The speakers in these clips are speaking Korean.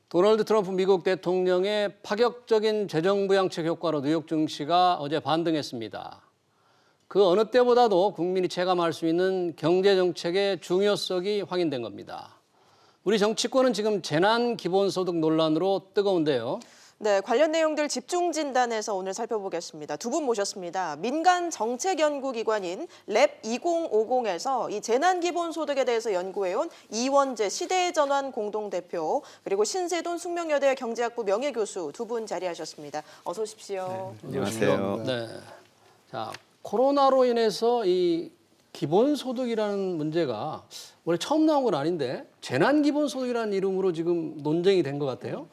도널드 트럼프 미국 대통령의 파격적인 재정부양책 효과로 뉴욕 증시가 어제 반등했습니다. 그 어느 때보다도 국민이 체감할 수 있는 경제정책의 중요성이 확인된 겁니다. 우리 정치권은 지금 재난 기본소득 논란으로 뜨거운데요. 네, 관련 내용들 집중 진단해서 오늘 살펴보겠습니다. 두 분 모셨습니다. 민간 정책연구기관인 랩 2050에서 이 재난기본소득에 대해서 연구해온 이원재 시대전환 공동대표, 그리고 신세돈 숙명여대 경제학부 명예교수 두 분 자리하셨습니다. 어서 오십시오. 네, 안녕하세요. 네. 자, 코로나로 인해서 이 기본소득이라는 문제가 원래 처음 나온 건 아닌데 재난기본소득이라는 이름으로 지금 논쟁이 된 것 같아요.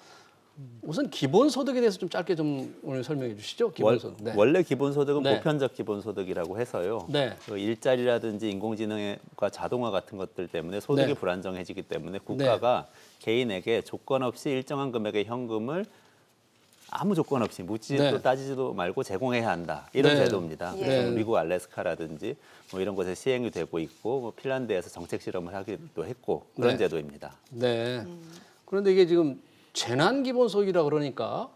우선 기본소득에 대해서 좀 짧게 좀 오늘 설명해 주시죠. 기본소득. 네. 원래 기본소득은 네. 보편적 기본소득이라고 해서요. 네. 그 일자리라든지 인공지능과 자동화 같은 것들 때문에 소득이 네. 불안정해지기 때문에 국가가 개인에게 조건 없이 일정한 금액의 현금을 아무 조건 없이 묻지도 네. 따지지도 말고 제공해야 한다. 이런 네. 제도입니다. 예. 그래서 네. 미국 알래스카라든지 뭐 이런 곳에 시행이 되고 있고 뭐 핀란드에서 정책 실험을 하기도 했고 그런 네. 제도입니다. 네. 그런데 이게 지금 재난 기본소득이라 그러니까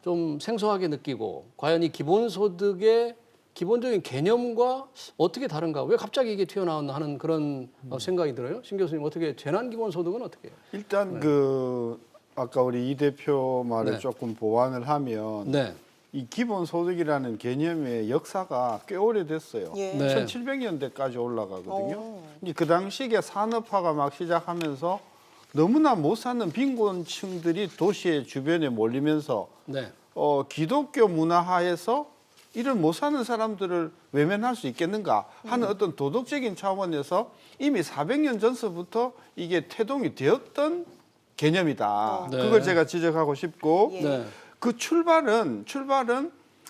좀 생소하게 느끼고 과연 이 기본소득의 기본적인 개념과 어떻게 다른가? 왜 갑자기 이게 튀어나왔나 하는 그런 생각이 들어요. 신 교수님 어떻게 재난 기본소득은 어떻게 해요? 일단 그 아까 우리 이 대표 말을 네. 조금 보완을 하면 네. 이 기본소득이라는 개념의 역사가 꽤 오래됐어요. 예. 네. 1700년대까지 올라가거든요. 오. 이제 그 당시에 산업화가 막 시작하면서 너무나 못 사는 빈곤층들이 도시의 주변에 몰리면서 네. 기독교 문화하에서 이런 못 사는 사람들을 외면할 수 있겠는가 하는 어떤 도덕적인 차원에서 이미 400년 전서부터 이게 태동이 되었던 개념이다. 네. 그걸 제가 지적하고 싶고 예. 네. 그 출발은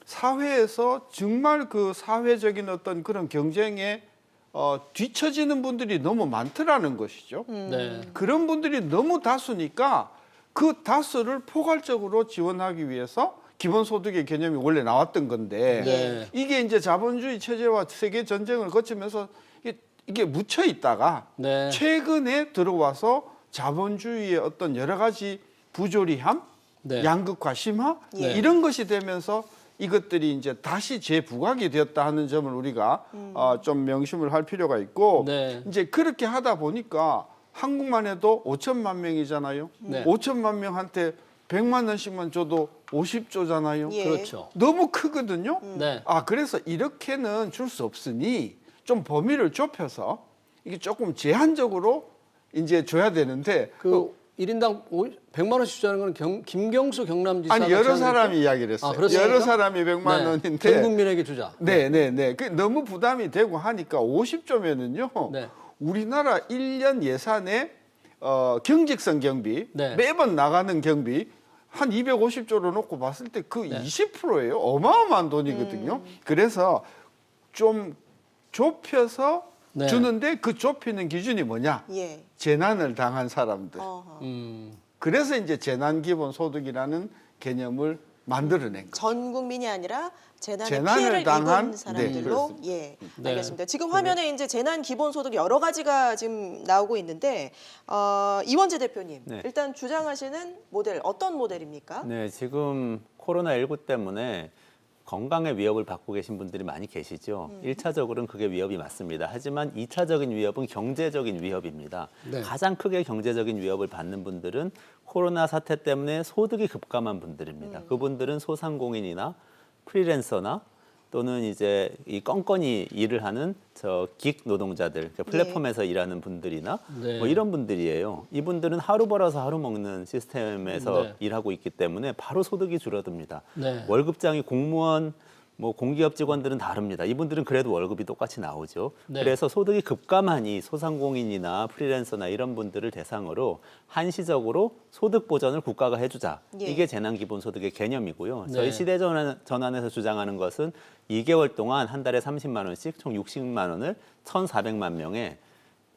사회에서 정말 그 사회적인 어떤 그런 경쟁에 뒤처지는 분들이 너무 많더라는 것이죠. 네. 그런 분들이 너무 다수니까 그 다수를 포괄적으로 지원하기 위해서 기본소득의 개념이 원래 나왔던 건데 네. 이게 이제 자본주의 체제와 세계 전쟁을 거치면서 이게 묻혀 있다가 네. 최근에 들어와서 자본주의의 어떤 여러 가지 부조리함, 네. 양극화 심화 예. 이런 것이 되면서 이것들이 이제 다시 재부각이 되었다 하는 점을 우리가 좀 명심을 할 필요가 있고 네. 이제 그렇게 하다 보니까 한국만 해도 5천만 명이잖아요. 네. 5천만 명한테 100만 원씩만 줘도 50조잖아요. 예. 그렇죠. 너무 크거든요. 네. 그래서 이렇게는 줄 수 없으니 좀 범위를 좁혀서 이게 조금 제한적으로 이제 줘야 되는데 그 1인당 100만 원씩 주자는 건 김경수 경남지사가 아니 여러 제안했죠? 사람이 이야기를 했어요. 그렇습니까? 여러 사람이 100만 네. 원인데 전 국민에게 주자. 네. 그 너무 부담이 되고 하니까 50조면은요. 네. 우리나라 1년 예산의 경직성 경비 네. 매번 나가는 경비 한 250조로 놓고 봤을 때 그 네. 20%예요. 어마어마한 돈이거든요. 그래서 좀 좁혀서 네. 주는데 그 좁히는 기준이 뭐냐? 예. 재난을 당한 사람들. 어허. 그래서 이제 재난기본소득이라는 개념을 만들어낸 거예요. 전 국민이 아니라 재난의 재난을 피해를 당한, 입은 사람들로 네, 예, 네. 알겠습니다. 지금 화면에 이제 재난 기본소득 여러 가지가 지금 나오고 있는데 이원재 대표님 네. 일단 주장하시는 모델 어떤 모델입니까? 네, 지금 코로나19 때문에 건강의 위협을 받고 계신 분들이 많이 계시죠. 1차적으로는 그게 위협이 맞습니다. 하지만 2차적인 위협은 경제적인 위협입니다. 네. 가장 크게 경제적인 위협을 받는 분들은 코로나 사태 때문에 소득이 급감한 분들입니다. 그분들은 소상공인이나 프리랜서나 또는 이제 이 껌껌이 일을 하는 긱 노동자들, 그러니까 플랫폼에서 일하는 분들이나 네. 뭐 이런 분들이에요. 이분들은 하루 벌어서 하루 먹는 시스템에서 네. 일하고 있기 때문에 바로 소득이 줄어듭니다. 네. 월급장이 공무원, 뭐 공기업 직원들은 다릅니다. 이분들은 그래도 월급이 똑같이 나오죠. 네. 그래서 소득이 급감하니 소상공인이나 프리랜서나 이런 분들을 대상으로 한시적으로 소득 보전을 국가가 해주자. 예. 이게 재난기본소득의 개념이고요. 네. 저희 시대전환에서 주장하는 것은 2개월 동안 한 달에 30만 원씩 총 60만 원을 1,400만 명의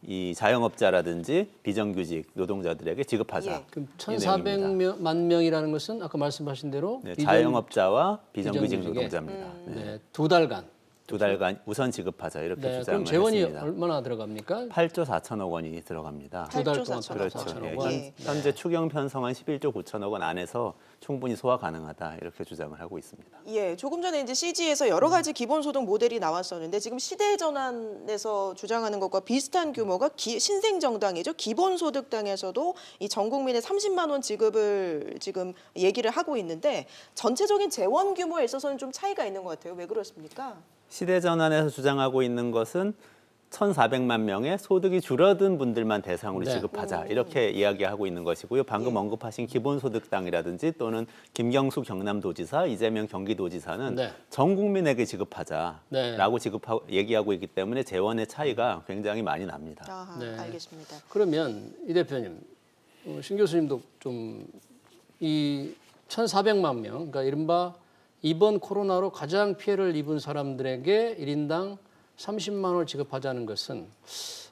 이 자영업자라든지 비정규직 노동자들에게 지급하자. 예. 그럼 이 내용입니다. 1,400만 명이라는 것은 아까 말씀하신 대로 네, 비정- 자영업자와 비정규직 비정규직에. 노동자입니다. 네. 네, 2달간 두 달간 우선 지급하자 이렇게 네, 주장을 그럼 재원이 했습니다. 얼마나 들어갑니까? 8조 4천억 원이 들어갑니다. 두 달 8조 동안 4천억 그렇죠. 8조 4천억 예, 원. 예. 현재 추경 편성한 11조 9천억 원 안에서 충분히 소화 가능하다 이렇게 주장을 하고 있습니다. 예, 조금 전에 이제 CG에서 여러 가지 기본소득 모델이 나왔었는데 지금 시대전환에서 주장하는 것과 비슷한 규모가 신생정당이죠. 기본소득당에서도 이 전 국민의 30만 원 지급을 지금 얘기를 하고 있는데 전체적인 재원 규모에 있어서는 좀 차이가 있는 것 같아요. 왜 그렇습니까? 시대전환에서 주장하고 있는 것은 1,400만 명의 소득이 줄어든 분들만 대상으로 네. 지급하자 이렇게 이야기하고 있는 것이고요. 방금 언급하신 기본소득당이라든지 또는 김경수 경남도지사, 이재명 경기도지사는 네. 전 국민에게 지급하자라고 네. 얘기하고 있기 때문에 재원의 차이가 굉장히 많이 납니다. 아하, 네. 알겠습니다. 그러면 이 대표님, 신 교수님도 좀 이 1,400만 명, 그러니까 이른바 이번 코로나로 가장 피해를 입은 사람들에게 1인당 30만 원을 지급하자는 것은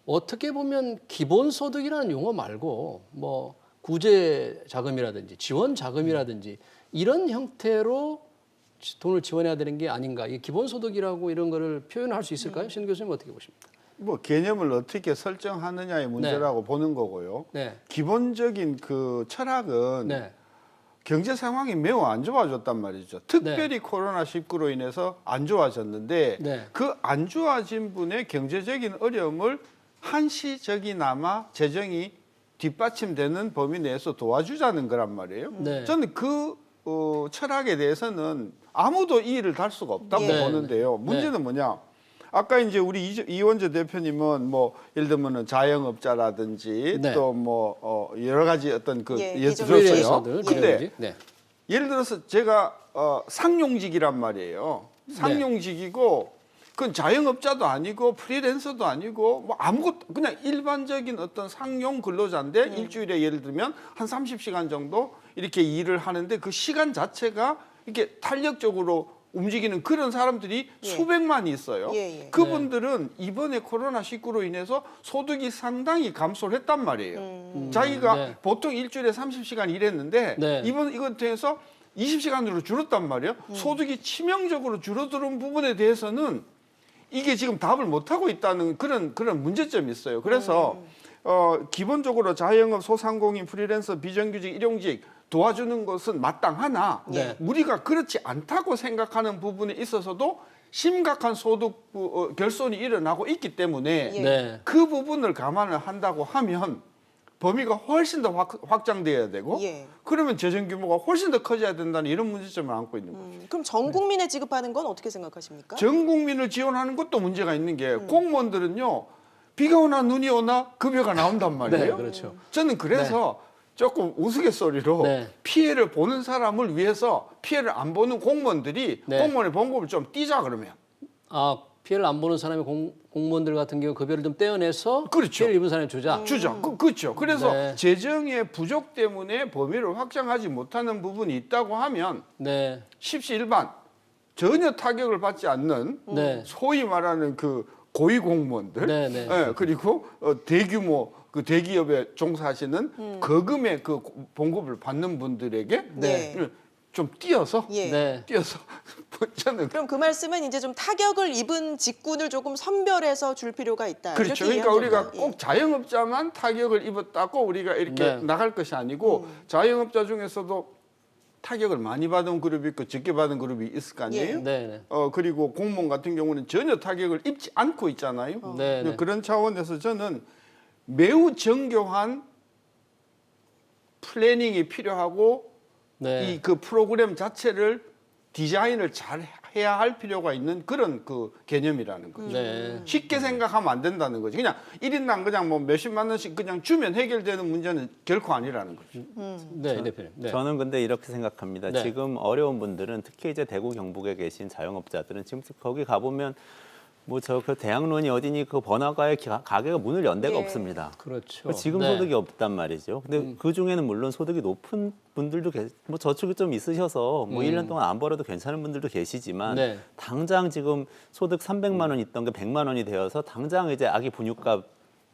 어떻게 보면 기본소득이라는 용어 말고 뭐 구제 자금이라든지 지원 자금이라든지 이런 형태로 돈을 지원해야 되는 게 아닌가. 이 기본소득이라고 이런 거를 표현할 수 있을까요? 신 교수님 어떻게 보십니까? 뭐 개념을 어떻게 설정하느냐의 문제라고 보는 거고요. 네. 기본적인 그 철학은 네. 경제 상황이 매우 안 좋아졌단 말이죠. 특별히 코로나19로 인해서 안 좋아졌는데 네. 그 안 좋아진 분의 경제적인 어려움을 한시적이나마 재정이 뒷받침되는 범위 내에서 도와주자는 거란 말이에요. 네. 저는 그 철학에 대해서는 아무도 이의를 달 수가 없다고 예. 보는데요. 문제는 뭐냐? 아까 이제 우리 이원재 대표님은 뭐 예를 들면은 자영업자라든지 네. 또 뭐 여러 가지 어떤 그 예, 예를 비정규직. 들었어요. 프리랜서들, 근데 비정규직. 네. 예를 들어서 제가 상용직이란 말이에요. 상용직이고 그건 자영업자도 아니고 프리랜서도 아니고 뭐 아무것도 그냥 일반적인 어떤 상용 근로자인데 일주일에 예를 들면 한 30시간 정도 이렇게 일을 하는데 그 시간 자체가 이렇게 탄력적으로 움직이는 그런 사람들이 예. 수백만이 있어요. 예, 예. 그분들은 이번에 코로나19로 인해서 소득이 상당히 감소를 했단 말이에요. 자기가 네. 보통 일주일에 30시간 일했는데 네. 이것 통해서 20시간으로 줄었단 말이에요. 소득이 치명적으로 줄어드는 부분에 대해서는 이게 지금 답을 못 하고 있다는 그런 문제점이 있어요. 그래서 기본적으로 자영업, 소상공인, 프리랜서, 비정규직, 일용직 도와주는 것은 마땅하나 네. 우리가 그렇지 않다고 생각하는 부분에 있어서도 심각한 소득 결손이 일어나고 있기 때문에 예. 네. 그 부분을 감안을 한다고 하면 범위가 훨씬 더 확장돼야 되고 예. 그러면 재정 규모가 훨씬 더 커져야 된다는 이런 문제점을 안고 있는 거죠. 그럼 전 국민에 지급하는 건 어떻게 생각하십니까? 전 국민을 지원하는 것도 문제가 있는 게 공무원들은요 비가 오나 눈이 오나 급여가 나온단 말이에요. 네, 그렇죠. 저는 그래서 조금 우스갯소리로 네. 피해를 보는 사람을 위해서 피해를 안 보는 공무원들이 네. 공무원의 봉급을 좀 띄자 그러면. 아, 피해를 안 보는 사람이 공무원들 같은 경우 급여를 좀 떼어내서 그렇죠. 피해를 입은 사람에 주자. 주자. 그렇죠. 그래서 네. 재정의 부족 때문에 범위를 확장하지 못하는 부분이 있다고 하면 네. 십시일반 전혀 타격을 받지 않는 네. 소위 말하는 그 고위 공무원들, 네, 네. 예, 그리고 대규모 그 대기업에 종사하시는 거금의 그 봉급을 받는 분들에게 네. 좀 띄어서 예. 네. 띄어서 저는 그럼 그 말씀은 이제 좀 타격을 입은 직군을 조금 선별해서 줄 필요가 있다. 그렇죠. 이렇게 그러니까 우리가 이해하면 꼭 자영업자만 타격을 입었다고 우리가 이렇게 네. 나갈 것이 아니고 자영업자 중에서도 타격을 많이 받은 그룹이 있고 적게 받은 그룹이 있을 거 아니에요? 네, 네. 그리고 공무원 같은 경우는 전혀 타격을 입지 않고 있잖아요. 네, 네. 그런 차원에서 저는 매우 정교한 플래닝이 필요하고 네. 이 그 프로그램 자체를 디자인을 잘 해야 할 필요가 있는 그런 그 개념이라는 거죠. 네. 쉽게 생각하면 안 된다는 거지. 그냥 1인당 그냥 뭐 몇십만 원씩 그냥 주면 해결되는 문제는 결코 아니라는 거죠. 네, 이 대표님. 네. 저는 근데 이렇게 생각합니다. 네. 지금 어려운 분들은 특히 이제 대구 경북에 계신 자영업자들은 지금 거기 가보면 뭐 저 그 대학론이 어디니 그 번화가의 가게가 문을 연 데가 예. 없습니다. 그렇죠. 지금 네. 소득이 없단 말이죠. 근데 그 중에는 물론 소득이 높은 분들도 뭐 저축이 좀 있으셔서 뭐 1년 동안 안 벌어도 괜찮은 분들도 계시지만 네. 당장 지금 소득 300만 원 있던 게 100만 원이 되어서 당장 이제 아기 분유값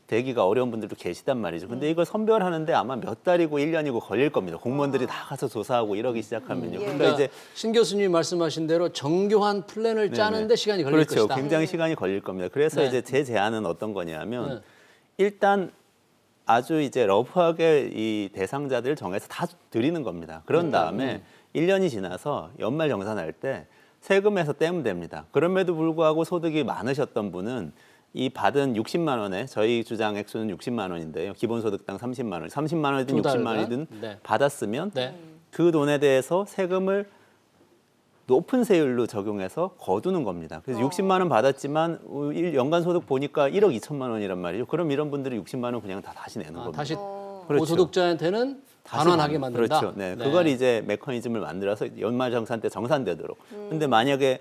되기가 어려운 분들도 계시단 말이죠. 근데 이걸 선별하는데 아마 몇 달이고 1년이고 걸릴 겁니다. 공무원들이 다 가서 조사하고 이러기 시작하면요. 예. 그러니까 이제 신 교수님이 말씀하신 대로 정교한 플랜을 짜는데 시간이 걸릴 그렇죠. 것이다. 굉장히 시간이 걸릴 겁니다. 그래서 네. 이제 제 제안은 어떤 거냐면 네. 일단 아주 이제 러프하게 이 대상자들을 정해서 다 드리는 겁니다. 그런 다음에 1년이 지나서 연말 정산할 때 세금에서 떼면 됩니다. 그럼에도 불구하고 소득이 많으셨던 분은 이 받은 60만 원에 저희 주장 액수는 60만 원인데요. 기본소득당 30만 원, 30만 원이든 두 60만 달간? 원이든 네. 받았으면 네. 그 돈에 대해서 세금을 높은 세율로 적용해서 거두는 겁니다. 그래서 60만 원 받았지만 연간 소득 보니까 1억 2천만 원이란 말이죠. 그럼 이런 분들이 60만 원 그냥 다 다시 내는 겁니다. 다시 그렇죠. 고소득자한테는 반환하게 만든다. 그렇죠. 네. 그걸 이제 메커니즘을 만들어서 연말정산 때 정산되도록. 근데 만약에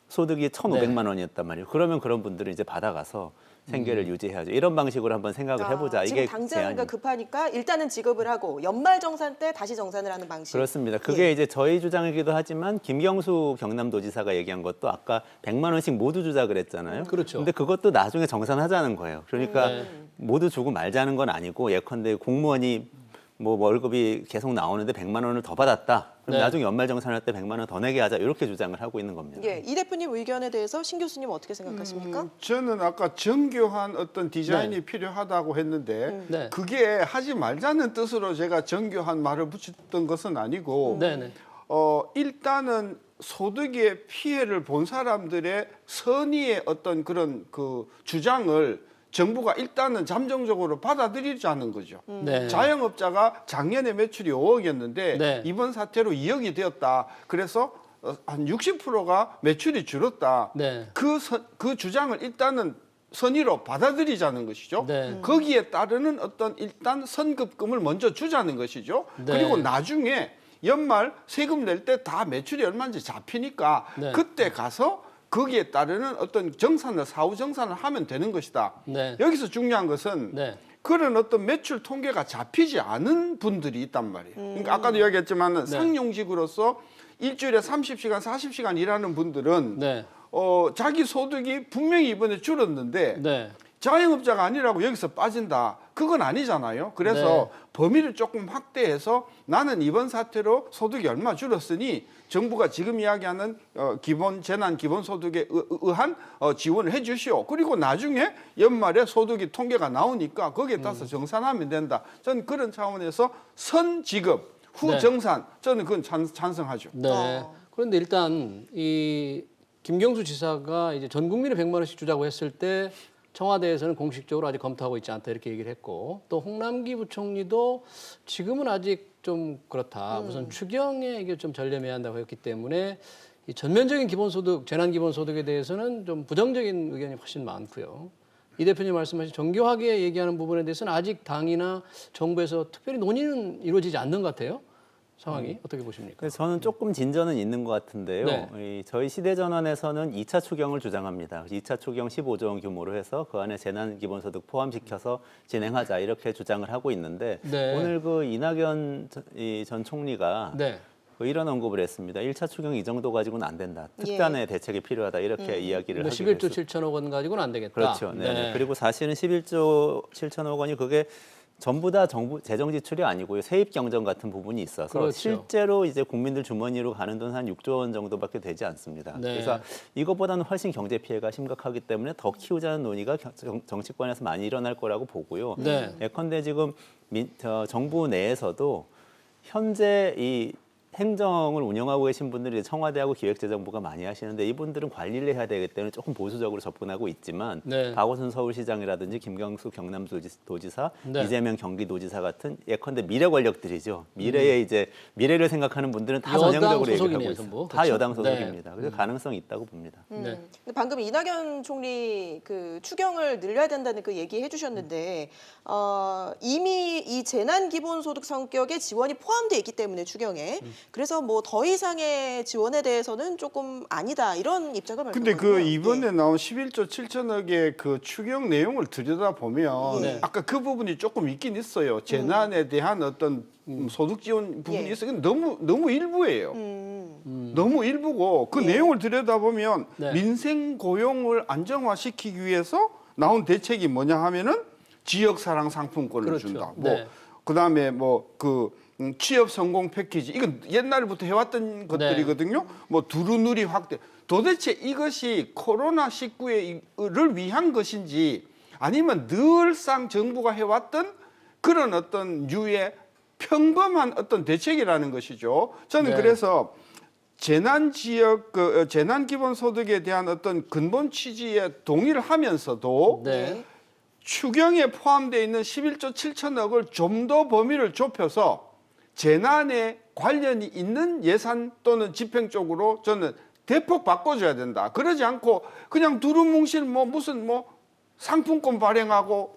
소득이 1,500만 원이었단 말이에요. 그러면 그런 분들은 이제 받아가서 생계를 유지해야죠. 이런 방식으로 한번 생각을 해보자. 지금 이게 당장 제안입니다. 급하니까 일단은 지급을 하고 연말정산 때 다시 정산을 하는 방식. 그렇습니다. 그게 이제 저희 주장이기도 하지만 김경수 경남도지사가 얘기한 것도 아까 100만 원씩 모두 주자 그랬잖아요. 그렇죠. 근데 그것도 나중에 정산하자는 거예요. 그러니까 네. 모두 주고 말자는 건 아니고 예컨대 공무원이 뭐 월급이 계속 나오는데 100만 원을 더 받았다. 그럼 네. 나중에 연말 정산할 때 100만 원 더 내게 하자. 이렇게 주장을 하고 있는 겁니다. 예, 이 대표님 의견에 대해서 신 교수님 어떻게 생각하십니까? 저는 아까 정교한 어떤 디자인이 필요하다고 했는데 네. 그게 하지 말자는 뜻으로 제가 정교한 말을 붙였던 것은 아니고 네네. 일단은 소득의 피해를 본 사람들의 선의의 어떤 그런 그 주장을 정부가 일단은 잠정적으로 받아들이자는 거죠. 네. 자영업자가 작년에 매출이 5억이었는데 네. 이번 사태로 2억이 되었다. 그래서 한 60%가 매출이 줄었다. 네. 그 주장을 일단은 선의로 받아들이자는 것이죠. 네. 거기에 따르는 어떤 일단 선급금을 먼저 주자는 것이죠. 네. 그리고 나중에 연말 세금 낼 때 다 매출이 얼마인지 잡히니까 네. 그때 가서 거기에 따르는 어떤 정산을 사후 정산을 하면 되는 것이다. 네. 여기서 중요한 것은 네. 그런 어떤 매출 통계가 잡히지 않은 분들이 있단 말이에요. 그러니까 아까도 이야기했지만 상용직으로서 일주일에 30시간, 40시간 일하는 분들은 네. 자기 소득이 분명히 이번에 줄었는데 네. 자영업자가 아니라고 여기서 빠진다. 그건 아니잖아요. 그래서 네. 범위를 조금 확대해서 나는 이번 사태로 소득이 얼마 줄었으니 정부가 지금 이야기하는 기본 재난 기본소득에 의한 지원을 해주시오. 그리고 나중에 연말에 소득이 통계가 나오니까 거기에 따라서 정산하면 된다. 저는 그런 차원에서 선지급 후 네. 정산 저는 그건 찬성하죠. 네. 그런데 일단 이 김경수 지사가 이제 전 국민에 100만 원씩 주자고 했을 때 청와대에서는 공식적으로 아직 검토하고 있지 않다 이렇게 얘기를 했고 또 홍남기 부총리도 지금은 아직 좀 그렇다. 우선 추경에 이게 좀 전념해야 한다고 했기 때문에 이 전면적인 기본소득, 재난기본소득에 대해서는 좀 부정적인 의견이 훨씬 많고요. 이 대표님 말씀하신 정교하게 얘기하는 부분에 대해서는 아직 당이나 정부에서 특별히 논의는 이루어지지 않는 것 같아요. 상황이 어떻게 보십니까? 그래서 저는 조금 진전은 있는 것 같은데요. 네. 저희 시대전환에서는 2차 추경을 주장합니다. 2차 추경 15조 원 규모로 해서 그 안에 재난기본소득 포함시켜서 진행하자 이렇게 주장을 하고 있는데 네. 오늘 그 이낙연 전 총리가 네. 이런 언급을 했습니다. 1차 추경 이 정도 가지고는 안 된다. 특단의 대책이 필요하다. 이렇게 이야기를 뭐 하기로 11조 했습니다. 7천억 원 가지고는 안 되겠다. 그렇죠. 네. 그리고 사실은 11조 7천억 원이 그게 전부 다 정부 재정 지출이 아니고요. 세입 경정 같은 부분이 있어서 그렇죠. 실제로 이제 국민들 주머니로 가는 돈 한 6조 원 정도밖에 되지 않습니다. 네. 그래서 이것보다는 훨씬 경제 피해가 심각하기 때문에 더 키우자는 논의가 정치권에서 많이 일어날 거라고 보고요. 네. 예컨대 지금 정부 내에서도 현재 이 행정을 운영하고 계신 분들이 청와대하고 기획재정부가 많이 하시는데 이분들은 관리를 해야 되기 때문에 조금 보수적으로 접근하고 있지만 네. 박원순 서울시장이라든지 김경수 경남도지사, 네. 이재명 경기도지사 같은 예컨대 미래 권력들이죠. 미래에 이제 미래를 생각하는 분들은 다 여당 전형적으로 얘기하고 소속이네요, 있어요. 전부. 다 그렇죠? 여당 네. 소속입니다. 그래서 가능성이 있다고 봅니다. 네. 근데 방금 이낙연 총리 그 추경을 늘려야 된다는 그 얘기 해주셨는데 이미 이 재난 기본소득 성격의 지원이 포함되어 있기 때문에 추경에 그래서 뭐 더 이상의 지원에 대해서는 조금 아니다 이런 입장을 근데 밝혔거든요. 그 이번에 나온 11조 7천억의 그 추경 내용을 들여다보면 예. 아까 그 부분이 조금 있긴 있어요. 재난에 대한 어떤 소득 지원 부분이 예. 있어요. 근데 너무 일부예요. 너무 일부고 그 내용을 들여다보면 네. 민생 고용을 안정화시키기 위해서 나온 대책이 뭐냐 하면은 지역사랑 상품권을 그렇죠. 준다. 네. 그다음에 취업 성공 패키지 이건 옛날부터 해왔던 것들이거든요. 뭐 두루누리 확대. 도대체 이것이 코로나19를 위한 것인지 아니면 늘상 정부가 해왔던 그런 어떤 류의 평범한 어떤 대책이라는 것이죠. 저는 네. 그래서 재난 지역 재난 기본 소득에 대한 어떤 근본 취지에 동의를 하면서도 네. 추경에 포함되어 있는 11조 7천억을 좀 더 범위를 좁혀서 재난에 관련이 있는 예산 또는 집행 쪽으로 저는 대폭 바꿔줘야 된다. 그러지 않고 그냥 두루뭉실 무슨 상품권 발행하고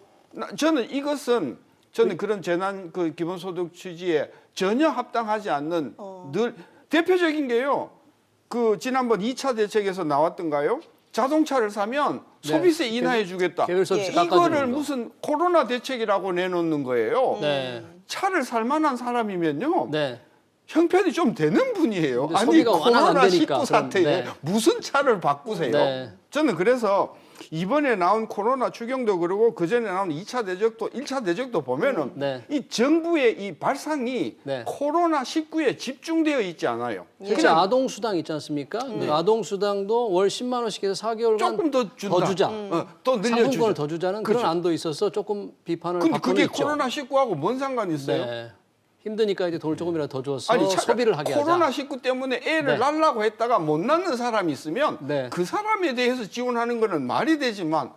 저는 그런 재난 기본소득 취지에 전혀 합당하지 않는 늘 대표적인 게요. 지난번 2차 대책에서 나왔던가요? 자동차를 사면 소비세 인하해 주겠다. 개별 서비스 예. 깎아주는 이거를 거. 무슨 코로나 대책이라고 내놓는 거예요. 네. 차를 살 만한 사람이면요. 네. 형편이 좀 되는 분이에요. 근데 아니 소비가 완화가 안 되니까, 코로나19 사태에 그럼, 네. 무슨 차를 바꾸세요? 네. 저는 그래서 이번에 나온 코로나 추경도 그러고 그전에 나온 2차 대책도 1차 대책도 보면은 네. 이 정부의 이 발상이 네. 코로나19에 집중되어 있지 않아요. 실제 아동수당 있지 않습니까? 그 아동수당도 월 10만 원씩 해서 4개월간 조금 더 준다. 주자. 더 늘려주자. 상품권을 더 주자는 그렇죠. 그런 안도 있어서 조금 비판을 근데 받고는 그게 있죠. 코로나19하고 뭔 상관이 있어요? 네. 힘드니까 이제 돈을 조금이라도 더 줘서 아니 소비를 하게 하자. 코로나19 때문에 애를 네. 낳으려고 했다가 못 낳는 사람이 있으면 네. 그 사람에 대해서 지원하는 거는 말이 되지만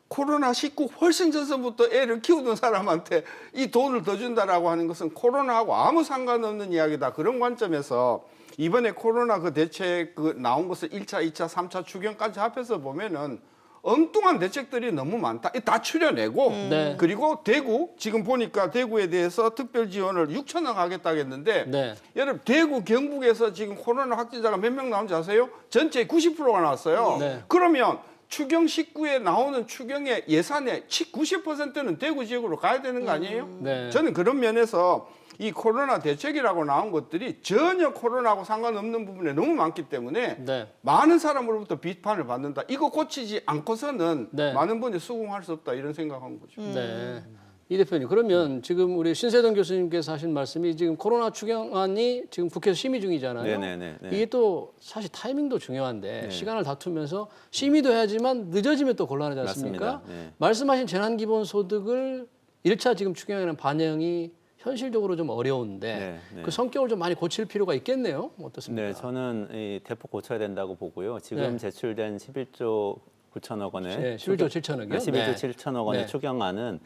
코로나19 훨씬 전서부터 애를 키우던 사람한테 이 돈을 더 준다라고 하는 것은 코로나하고 아무 상관없는 이야기다. 그런 관점에서 이번에 코로나 대책 나온 것을 1차, 2차, 3차 추경까지 합해서 보면은 엉뚱한 대책들이 너무 많다. 다 추려내고 네. 그리고 대구 지금 보니까 대구에 대해서 특별 지원을 6천억 하겠다겠는데 네. 여러분 대구 경북에서 지금 코로나 확진자가 몇 명 나온지 아세요? 전체 90%가 나왔어요. 네. 그러면 추경 19에 나오는 추경의 예산의 90%는 대구 지역으로 가야 되는 거 아니에요? 네. 저는 그런 면에서 이 코로나 대책이라고 나온 것들이 전혀 코로나하고 상관없는 부분에 너무 많기 때문에 네. 많은 사람으로부터 비판을 받는다. 이거 고치지 않고서는 네. 많은 분이 수긍할 수 없다 이런 생각한 거죠. 네. 이 대표님, 그러면 지금 우리 신세동 교수님께서 하신 말씀이 지금 코로나 추경안이 지금 국회에서 심의 중이잖아요. 네네네. 이게 또 사실 타이밍도 중요한데 시간을 다투면서 심의도 해야지만 늦어지면 또 곤란하지 않습니까? 맞습니다. 네. 말씀하신 재난기본소득을 1차 지금 추경에는 반영이 현실적으로 좀 어려운데 네, 네. 그 성격을 좀 많이 고칠 필요가 있겠네요. 어떻습니까? 네, 저는 대폭 고쳐야 된다고 보고요. 지금 네. 제출된 11조 9천억 원의 네, 11조 7천억이요? 11조 네. 7천억 원의 네. 추경안은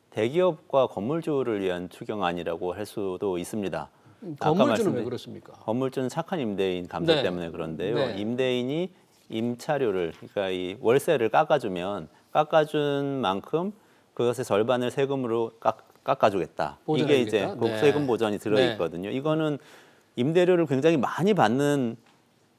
대기업과 건물주를 위한 추경안이라고 할 수도 있습니다. 아까 건물주는 말씀드린 왜 그렇습니까? 건물주는 착한 임대인 감세 네. 때문에 그런데요. 네. 임대인이 임차료를 그러니까 이 월세를 깎아주면 깎아준 만큼 그것의 절반을 세금으로 깎아주겠다. 이게 이제 보전해주겠다? 네. 세금 보전이 들어있거든요. 이거는 임대료를 굉장히 많이 받는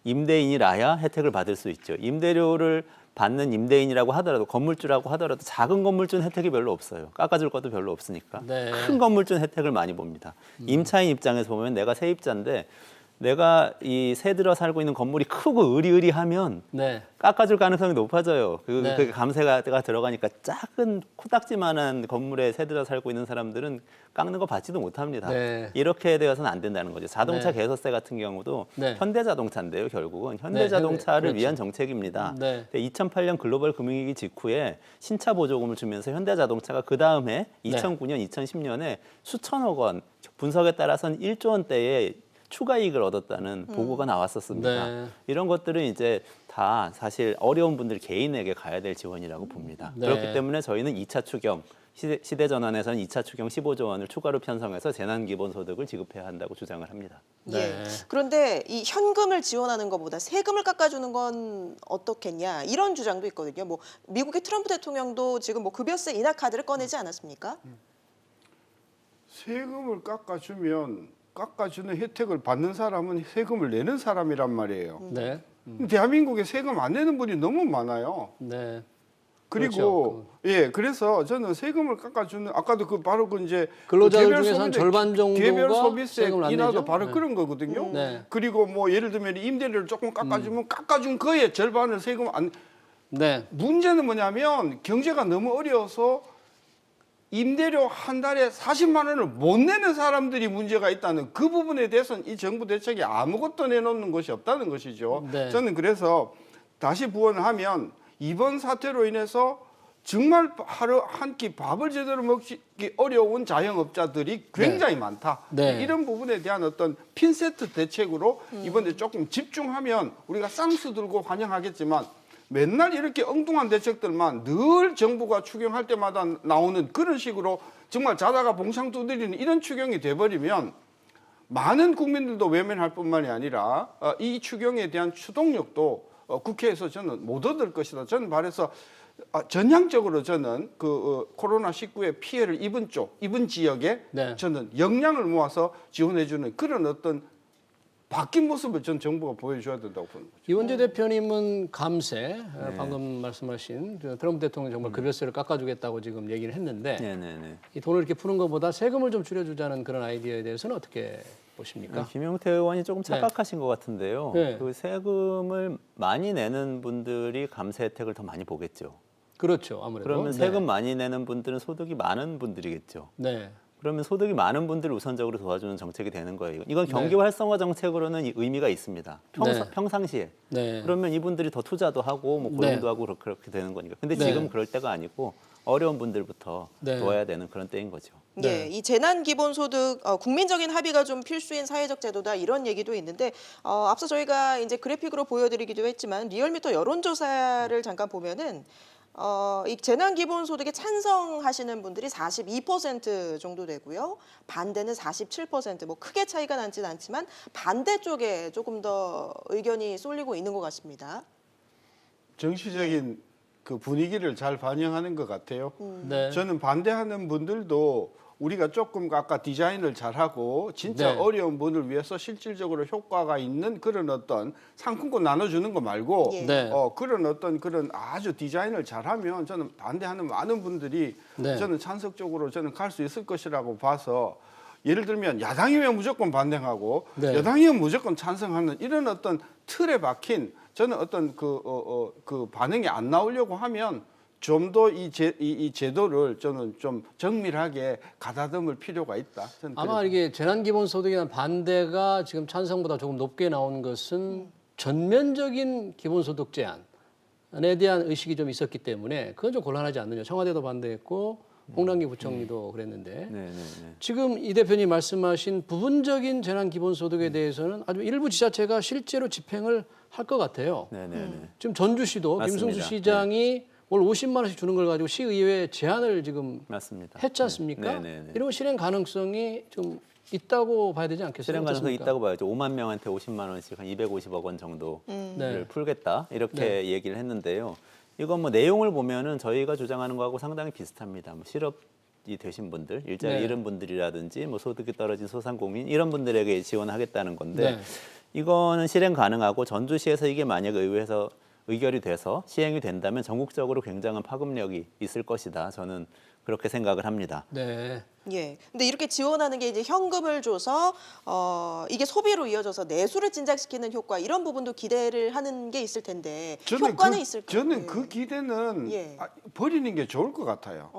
임대인이라야 혜택을 받을 수 있죠. 임대료를 받는 임대인이라고 하더라도 건물주라고 하더라도 작은 건물주는 혜택이 별로 없어요. 깎아줄 것도 별로 없으니까. 네. 큰 건물주는 혜택을 많이 봅니다. 임차인 입장에서 보면 내가 세입자인데 내가 이 새 들어 살고 있는 건물이 크고 으리으리하면 네. 깎아줄 가능성이 높아져요. 네. 그 감세가 들어가니까 작은 코딱지만한 건물에 새 들어 살고 있는 사람들은 깎는 거 받지도 못합니다. 네. 이렇게 되어서는 안 된다는 거죠. 자동차 네. 개소세 같은 경우도 네. 현대자동차인데요. 결국은 네, 현대자동차를 그렇죠. 위한 정책입니다. 네. 2008년 글로벌 금융위기 직후에 신차 보조금을 주면서 현대자동차가 그 다음에 2009년, 2010년에 수천억 원, 분석에 따라서는 1조 원대의 추가 이익을 얻었다는 보고가 나왔었습니다. 네. 이런 것들은 이제 다 사실 어려운 분들 개인에게 가야 될 지원이라고 봅니다. 네. 그렇기 때문에 저희는 2차 추경, 시대전환에서는 2차 추경 15조 원을 추가로 편성해서 재난기본소득을 지급해야 한다고 주장을 합니다. 네. 예. 그런데 이 현금을 지원하는 것보다 세금을 깎아주는 건 어떻겠냐 이런 주장도 있거든요. 뭐 미국의 트럼프 대통령도 지금 뭐 급여세 인하 카드를 꺼내지 않았습니까? 세금을 깎아주는 혜택을 받는 사람은 세금을 내는 사람이란 말이에요. 네. 대한민국에 세금 안 내는 분이 너무 많아요. 네. 그리고 예, 그래서 저는 세금을 깎아주는 아까도 바로 이제 근로자들 개별 중에서 한 소비세, 절반 정도가 개별 소비세 세금을 안 인하도 내죠? 바로 네. 그런 거거든요. 네. 그리고 뭐 예를 들면 임대료를 조금 깎아주면 깎아준 거에 절반을 세금 안 네. 문제는 뭐냐면 경제가 너무 어려워서 임대료 한 달에 40만 원을 못 내는 사람들이 문제가 있다는 그 부분에 대해서는 이 정부 대책이 아무것도 내놓는 것이 없다는 것이죠. 네. 저는 그래서 다시 부언을 하면 이번 사태로 인해서 정말 하루 한 끼 밥을 제대로 먹기 어려운 자영업자들이 굉장히 많다. 네. 이런 부분에 대한 어떤 핀세트 대책으로 이번에 조금 집중하면 우리가 쌍수 들고 환영하겠지만 맨날 이렇게 엉뚱한 대책들만 늘 정부가 추경할 때마다 나오는 그런 식으로 정말 자다가 봉창 두드리는 이런 추경이 돼버리면 많은 국민들도 외면할 뿐만이 아니라 이 추경에 대한 추동력도 국회에서 저는 못 얻을 것이다. 저는 말해서 전향적으로 저는 코로나19의 피해를 입은 지역에 네. 저는 역량을 모아서 지원해주는 그런 어떤 바뀐 모습을 전 정부가 보여줘야 된다고 보는 거죠. 이원재 대표님은 감세, 방금 말씀하신 트럼프 대통령 정말 급여세를 깎아주겠다고 지금 얘기를 했는데 네네네. 이 돈을 이렇게 푸는 것보다 세금을 좀 줄여주자는 그런 아이디어에 대해서는 어떻게 보십니까? 김용태 의원이 조금 착각하신 것 같은데요. 네. 그 세금을 많이 내는 분들이 감세 혜택을 더 많이 보겠죠. 그렇죠, 아무래도. 그러면 세금 많이 내는 분들은 소득이 많은 분들이겠죠. 네. 그러면 소득이 많은 분들을 우선적으로 도와주는 정책이 되는 거예요. 이건 경기 활성화 정책으로는 의미가 있습니다. 평상시에. 네. 그러면 이분들이 더 투자도 하고 뭐 고용도 네. 하고 그렇게 되는 거니까. 근데 네. 지금 그럴 때가 아니고 어려운 분들부터 네. 도와야 되는 그런 때인 거죠. 네. 예, 이 재난 기본소득 국민적인 합의가 좀 필수인 사회적 제도다 이런 얘기도 있는데 앞서 저희가 이제 그래픽으로 보여드리기도 했지만 리얼미터 여론조사를 잠깐 보면은 이 재난 기본소득에 찬성하시는 분들이 42% 정도 되고요. 반대는 47%. 뭐 크게 차이가 나진 않지만 반대 쪽에 조금 더 의견이 쏠리고 있는 것 같습니다. 정치적인 그 분위기를 잘 반영하는 것 같아요. 네. 저는 반대하는 분들도 우리가 조금 아까 디자인을 잘하고 진짜 네. 어려운 분을 위해서 실질적으로 효과가 있는 그런 어떤 상품권 나눠주는 거 말고 예. 네. 그런 어떤 그런 아주 디자인을 잘하면 저는 반대하는 많은 분들이 네. 저는 찬성적으로 저는 갈 수 있을 것이라고 봐서 예를 들면 야당이면 무조건 반대하고 네. 여당이면 무조건 찬성하는 이런 어떤 틀에 박힌 저는 어떤 그 반응이 안 나오려고 하면 좀 더 이 제도를 저는 좀 정밀하게 가다듬을 필요가 있다. 저는 아마 그래요. 이게 재난기본소득에 대한 반대가 지금 찬성보다 조금 높게 나오는 것은 전면적인 기본소득 제한에 대한 의식이 좀 있었기 때문에 그건 좀 곤란하지 않느냐. 청와대도 반대했고 홍남기 부총리도 그랬는데 네네네. 지금 이 대표님 말씀하신 부분적인 재난기본소득에 대해서는 아주 일부 지자체가 실제로 집행을 할 것 같아요. 네네네. 지금 전주시도 맞습니다. 김승수 시장이 월 50만 원씩 주는 걸 가지고 시의회에 제안을 지금 맞습니다. 했지 않습니까? 네네네. 이런 실행 가능성이 좀 있다고 봐야 되지 않겠어요? 실행 가능성이 어떻습니까? 있다고 봐야죠. 5만 명한테 50만 원씩 한 250억 원 정도를 네. 풀겠다 이렇게 네. 얘기를 했는데요. 이건 뭐 내용을 보면은 저희가 주장하는 거하고 상당히 비슷합니다. 뭐 실업이 되신 분들, 일자리 네. 잃은 분들이라든지 뭐 소득이 떨어진 소상공인 이런 분들에게 지원하겠다는 건데 네. 이거는 실행 가능하고 전주시에서 이게 만약 의회에서 의결이 돼서 시행이 된다면 전국적으로 굉장한 파급력이 있을 것이다. 저는 그렇게 생각을 합니다. 네. 예. 근데 이렇게 지원하는 게 이제 현금을 줘서 이게 소비로 이어져서 내수를 진작시키는 효과 이런 부분도 기대를 하는 게 있을 텐데 효과는 있을까요? 저는 그 기대는 예. 버리는 게 좋을 것 같아요.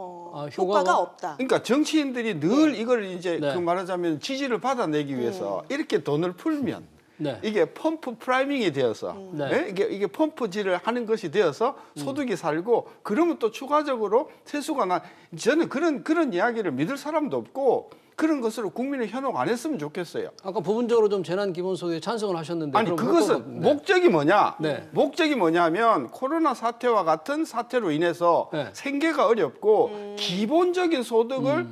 효과가 없다. 그러니까 정치인들이 늘 이걸 이제 네. 그 말하자면 지지를 받아내기 위해서 이렇게 돈을 풀면 네. 이게 펌프 프라이밍이 되어서 네. 예? 이게 펌프질을 하는 것이 되어서 소득이 살고 그러면 또 추가적으로 세수가 저는 그런 이야기를 믿을 사람도 없고 그런 것으로 국민을 현혹 안 했으면 좋겠어요. 아까 부분적으로 좀 재난기본소득에 찬성을 하셨는데 아니 그럼 그것은 효과가- 네. 목적이 뭐냐? 네. 목적이 뭐냐면 코로나 사태와 같은 사태로 인해서 네. 생계가 어렵고 기본적인 소득을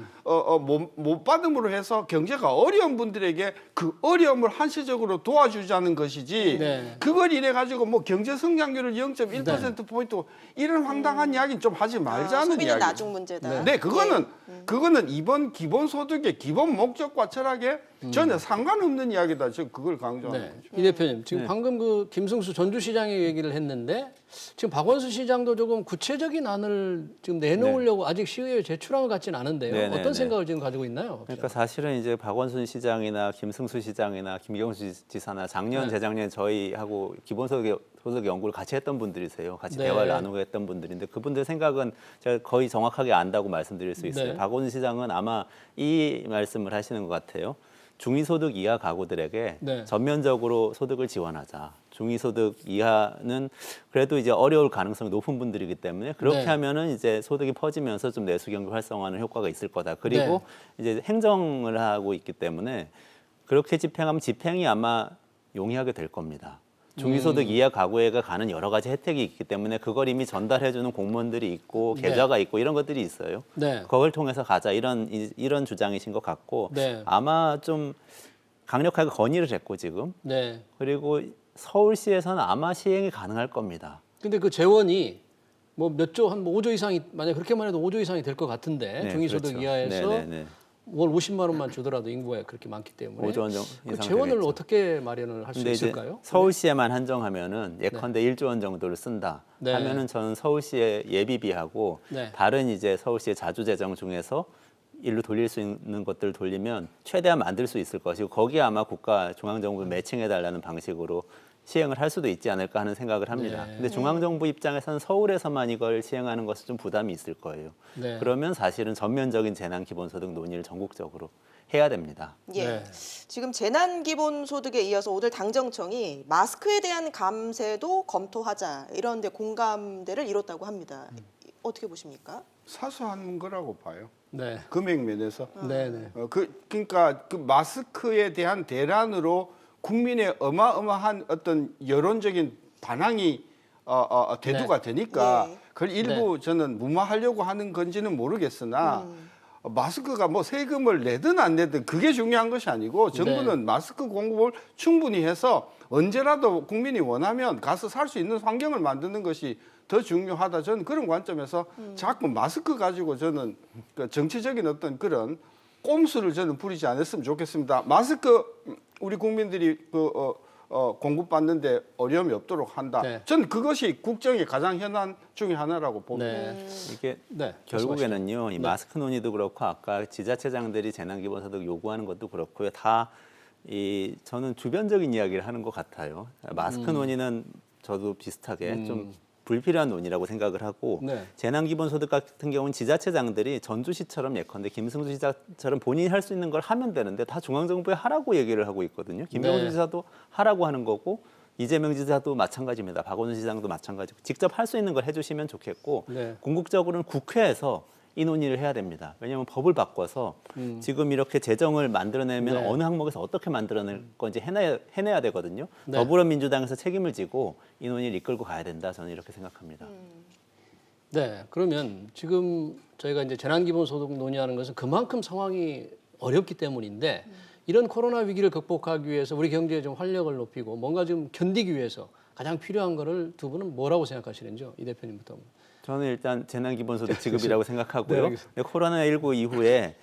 못 받음으로 해서 경제가 어려운 분들에게 그 어려움을 한시적으로 도와주자는 것이지 네. 그걸 인해 가지고 뭐 경제 성장률을 0.1% 포인트 이런 황당한 이야기는 좀 하지 말자는 소비는 이야기. 나중 문제다. 네, 그거는 이번 기본소득의 기본 목적과 철학에 전혀 상관없는 이야기다. 저 그걸 강조하는 네. 거죠. 이 대표님 지금 방금 그 김승수 전주시장의 얘기를 했는데 지금 박원순 시장도 조금 구체적인 안을 지금 내놓으려고 아직 시의회에 제출한 것 같지는 않은데요. 네, 네, 어떤 네. 생각을 지금 가지고 있나요? 그러니까 사실은 이제 박원순 시장이나 김승수 시장이나 김경수 지사나 작년, 네. 재작년 저희하고 기본소득 연구를 같이 했던 분들이세요. 같이 네. 대화를 나누고 했던 분들인데 그분들 생각은 제가 거의 정확하게 안다고 말씀드릴 수 있어요. 네. 박원순 시장은 아마 이 말씀을 하시는 것 같아요. 중위소득 이하 가구들에게 네. 전면적으로 소득을 지원하자. 중위소득 이하는 그래도 이제 어려울 가능성이 높은 분들이기 때문에 그렇게 네. 하면은 이제 소득이 퍼지면서 좀 내수 경기 활성화하는 효과가 있을 거다. 그리고 이제 행정을 하고 있기 때문에 그렇게 집행하면 집행이 아마 용이하게 될 겁니다. 중위소득 이하 가구에가 가는 여러 가지 혜택이 있기 때문에 그걸 이미 전달해주는 공무원들이 있고 네. 계좌가 있고 이런 것들이 있어요. 네. 그걸 통해서 가자 이런 주장이신 것 같고 네. 아마 좀 강력하게 건의를 했고 지금 네. 그리고 서울시에서는 아마 시행이 가능할 겁니다. 근데 그 재원이 뭐 몇 조, 한 5조 이상이 만약 그렇게만 해도 5조 이상이 될 것 같은데 네, 중위소득 그렇죠. 이하에서 네, 네, 네. 월 50만 원만 주더라도 인구가 그렇게 많기 때문에 5조 원 그 이상 재원을 되겠죠. 어떻게 마련을 할 수 근데 이제 있을까요? 서울시에만 한정하면은 예컨대 1조 원 정도를 쓴다 네. 하면은 저는 서울시의 예비비하고 네. 다른 이제 서울시의 자주재정 중에서 일로 돌릴 수 있는 것들을 돌리면 최대한 만들 수 있을 것이고 거기에 아마 국가 중앙정부 매칭해달라는 방식으로 시행을 할 수도 있지 않을까 하는 생각을 합니다. 네. 근데 중앙정부 입장에서는 서울에서만 이걸 시행하는 것은 좀 부담이 있을 거예요. 네. 그러면 사실은 전면적인 재난 기본소득 논의를 전국적으로 해야 됩니다. 예. 네. 지금 재난 기본소득에 이어서 오늘 당정청이 마스크에 대한 감세도 검토하자 이런 데 공감대를 이뤘다고 합니다. 어떻게 보십니까? 사소한 거라고 봐요. 네. 금액 면에서. 네, 네. 그러니까 그 마스크에 대한 대란으로 국민의 어마어마한 어떤 여론적인 반항이 대두가 되니까 예. 그걸 일부 저는 무마하려고 하는 건지는 모르겠으나 마스크가 뭐 세금을 내든 안 내든 그게 중요한 것이 아니고 정부는 마스크 공급을 충분히 해서 언제라도 국민이 원하면 가서 살 수 있는 환경을 만드는 것이 더 중요하다. 저는 그런 관점에서 자꾸 마스크 가지고 저는 그 정치적인 어떤 그런 꼼수를 저는 부리지 않았으면 좋겠습니다. 마스크 우리 국민들이 공급받는데 어려움이 없도록 한다. 네. 저는 그것이 국정의 가장 현안 중에 하나라고 봅니다. 네. 이게 네. 결국에는요, 이 마스크 논의도 그렇고 아까 지자체장들이 재난기본소득 요구하는 것도 그렇고요, 다 저는 주변적인 이야기를 하는 것 같아요. 마스크 논의는 저도 비슷하게 좀 불필요한 논의라고 생각을 하고 네. 재난기본소득 같은 경우는 지자체장들이 전주시처럼 예컨대 김승수 지사처럼 본인이 할 수 있는 걸 하면 되는데 다 중앙정부에 하라고 얘기를 하고 있거든요. 김경수 네. 지사도 하라고 하는 거고 이재명 지사도 마찬가지입니다. 박원순 시장도 마찬가지고 직접 할 수 있는 걸 해주시면 좋겠고 네. 궁극적으로는 국회에서 이 논의를 해야 됩니다. 왜냐하면 법을 바꿔서 지금 이렇게 재정을 만들어내면 네. 어느 항목에서 어떻게 만들어낼 건지 해내야 되거든요. 네. 더불어민주당에서 책임을 지고 이 논의를 이끌고 가야 된다. 저는 이렇게 생각합니다. 네. 그러면 지금 저희가 이제 재난기본소득 논의하는 것은 그만큼 상황이 어렵기 때문인데 이런 코로나 위기를 극복하기 위해서 우리 경제에 좀 활력을 높이고 뭔가 좀 견디기 위해서 가장 필요한 거를 두 분은 뭐라고 생각하시는지요? 이 대표님부터. 저는 일단 재난기본소득 지급이라고 생각하고요. 네, 알겠습니다. 근데 코로나19 이후에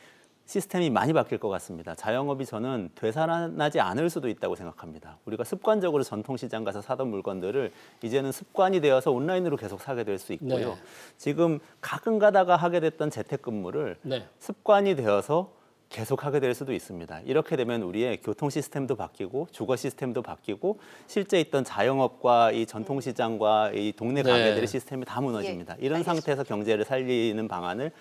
시스템이 많이 바뀔 것 같습니다. 자영업이 저는 되살아나지 않을 수도 있다고 생각합니다. 우리가 습관적으로 전통시장 가서 사던 물건들을 이제는 습관이 되어서 온라인으로 계속 사게 될 수 있고요. 네. 지금 가끔 가다가 하게 됐던 재택근무를 네. 습관이 되어서 계속 하게 될 수도 있습니다. 이렇게 되면 우리의 교통 시스템도 바뀌고 주거 시스템도 바뀌고 실제 있던 자영업과 이 전통시장과 이 동네 네. 가게들의 시스템이 다 무너집니다. 이런 알겠습니다. 상태에서 경제를 살리는 방안을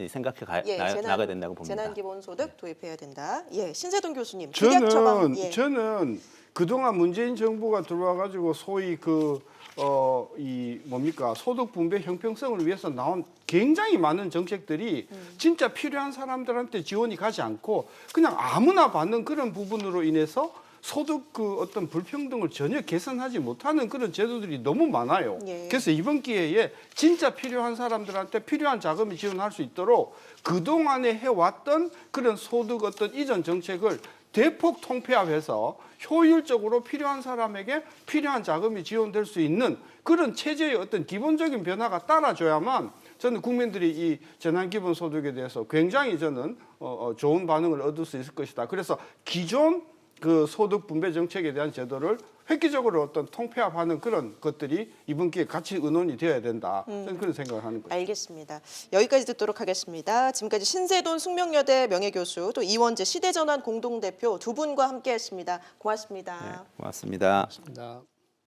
생각해 나가야 된다고 봅니다. 재난기본소득 도입해야 된다. 예, 신세동 교수님. 저는 극약 처방. 예. 저는 그동안 문재인 정부가 들어와 가지고 소위 소득 분배 형평성을 위해서 나온 굉장히 많은 정책들이 진짜 필요한 사람들한테 지원이 가지 않고 그냥 아무나 받는 그런 부분으로 인해서 소득 어떤 불평등을 전혀 개선하지 못하는 그런 제도들이 너무 많아요. 예. 그래서 이번 기회에 진짜 필요한 사람들한테 필요한 자금을 지원할 수 있도록 그동안에 해왔던 그런 소득 어떤 이전 정책을 대폭 통폐합해서 효율적으로 필요한 사람에게 필요한 자금이 지원될 수 있는 그런 체제의 어떤 기본적인 변화가 따라줘야만 저는 국민들이 이 재난기본소득에 대해서 굉장히 저는 좋은 반응을 얻을 수 있을 것이다. 그래서 기존 그 소득 분배 정책에 대한 제도를 획기적으로 어떤 통폐합하는 그런 것들이 이번 기회에 같이 의논이 되어야 된다. 저는 그런 생각을 하는 거예요. 알겠습니다. 여기까지 듣도록 하겠습니다. 지금까지 신세돈 숙명여대 명예교수 또 이원재 시대전환 공동대표 두 분과 함께했습니다. 고맙습니다. 고맙습니다. 고맙습니다.